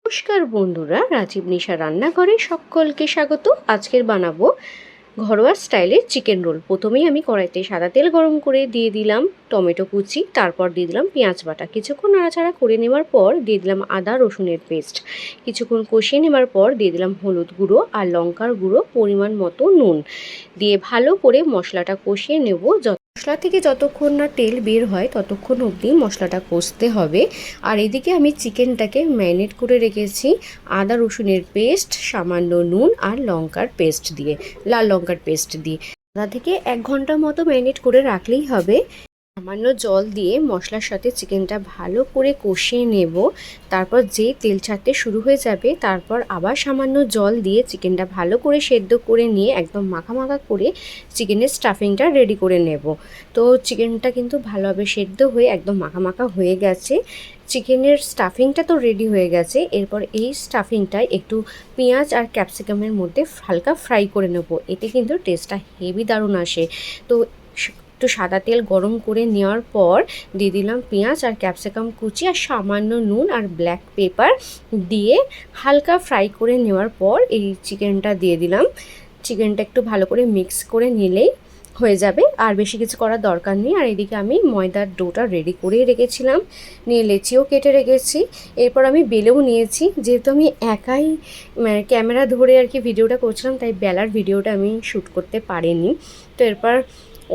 নমস্কার বন্ধুরা, রাজীব নিশা রান্নাঘরে সকলকে স্বাগত। আজকের বানাবো ঘরোয়া স্টাইলের চিকেন রোল। প্রথমেই আমি কড়াইতে সাদা তেল গরম করে দিয়ে দিলাম টমেটো কুচি, তারপর দিয়ে দিলাম পেঁয়াজ বাটা। কিছুক্ষণ নাড়াচাড়া করে নেওয়ার পর দিয়ে দিলাম আদা রসুনের পেস্ট। কিছুক্ষণ কষিয়ে নেওয়ার পর দিয়ে দিলাম হলুদ গুঁড়ো আর লঙ্কার গুঁড়ো, পরিমাণ মতো নুন দিয়ে ভালো করে মশলাটা কষিয়ে নেব। মশলা থেকে যতক্ষণ না তেল বের হয় ততক্ষণ অবধি মশলাটা কষতে হবে। আর এদিকে আমি চিকেনটাকে ম্যারিনেট করে রেখেছি আদা রসুনের পেস্ট, সামান্য নুন আর লঙ্কার পেস্ট দিয়ে, লাল লঙ্কার পেস্ট দিয়ে। আধা থেকে 1 ঘন্টা মতো ম্যারিনেট করে রাখলেই হবে। সামান্য জল দিয়ে মশলার সাথে চিকেনটা ভালো করে কষিয়ে নেব। তারপর যেই তেল ছাড়তে শুরু হয়ে যাবে তারপর আবার সামান্য জল দিয়ে চিকেনটা ভালো করে সেদ্ধ করে নিয়ে একদম মাখা মাখা করে চিকেনের স্টাফিংটা রেডি করে নেব। তো চিকেনটা কিন্তু ভালোভাবে সেদ্ধ হয়ে একদম মাখা মাখা হয়ে গেছে। চিকেনের স্টাফিংটা তো রেডি হয়ে গেছে। এরপর এই স্টাফিংটায় একটু পেঁয়াজ আর ক্যাপসিকামের মধ্যে হালকা ফ্রাই করে নেব। এতে কিন্তু টেস্টটা হেভি দারুণ আসে। তো একটু সাদা তেল গরম করে নেওয়ার পর দিয়ে দিলাম পেঁয়াজ আর ক্যাপসিকাম কুচি আর সামান্য নুন আর ব্ল্যাক পেপার দিয়ে হালকা ফ্রাই করে নেওয়ার পর এই চিকেনটা দিয়ে দিলাম। চিকেনটা একটু ভালো করে মিক্স করে নিলেই হয়ে যাবে, আর বেশি কিছু করার দরকার নেই। আর এদিকে আমি ময়দার ডোটা রেডি করে রেখেছিলাম, নিয়ে লেচিও কেটে রেখেছি। এরপর আমি বেলেও নিয়েছি। যেহেতু আমি একাই ক্যামেরা ধরে আর কি ভিডিওটা করছিলাম, তাই বেলার ভিডিওটা আমি শ্যুট করতে পারিনি। তো এরপর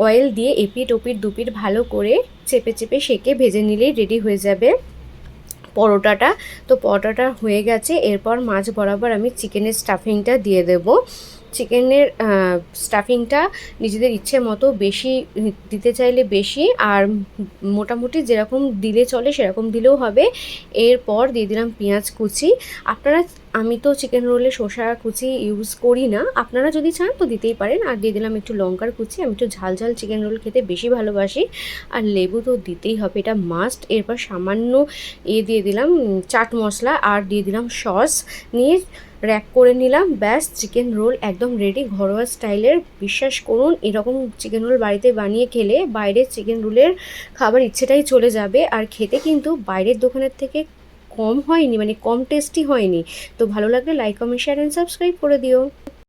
অয়েল দিয়ে এপিট ওপিট দুপিট ভালো করে চেপে চেপে সেঁকে ভেজে নিলেই রেডি হয়ে যাবে পরোটাটা। তো পরোটাটা হয়ে গেছে। এরপর মাছ বরাবর আমি চিকেনের স্টাফিংটা দিয়ে দেব। চিকেনের স্টাফিংটা নিজেদের ইচ্ছে মতো বেশি দিতে চাইলে বেশি, আর মোটামুটি যেরকম দিলে চলে সেরকম দিলেও হবে। এরপর দিয়ে দিলাম পেঁয়াজ কুচি। আমি তো চিকেন রোলে শসা কুচি ইউজ করি না, আপনারা যদি চান তো দিতেই পারেন। আর দিয়ে দিলাম একটু লঙ্কার কুচি। আমি একটু ঝাল ঝাল চিকেন রোল খেতে বেশি ভালোবাসি, আর লেবু তো দিতেই হবে, এটা মাস্ট। এরপর সামান্য দিয়ে দিলাম চাট মশলা আর দিয়ে দিলাম সস, নিয়ে র্যাক করে নিলাম। ব্যাস, চিকেন রোল একদম রেডি ঘরোয়া স্টাইলের। বিশ্বাস করুন, এরকম চিকেন রোল বাড়িতে বানিয়ে খেলে বাইরের চিকেন রোলের খাবার ইচ্ছেটাই চলে যাবে। আর খেতে কিন্তু বাইরের দোকানের থেকে কম হয়নি, মানে কম টেস্টি হয়নি। তো ভালো লাগলে like, comment, share and subscribe করে দিও।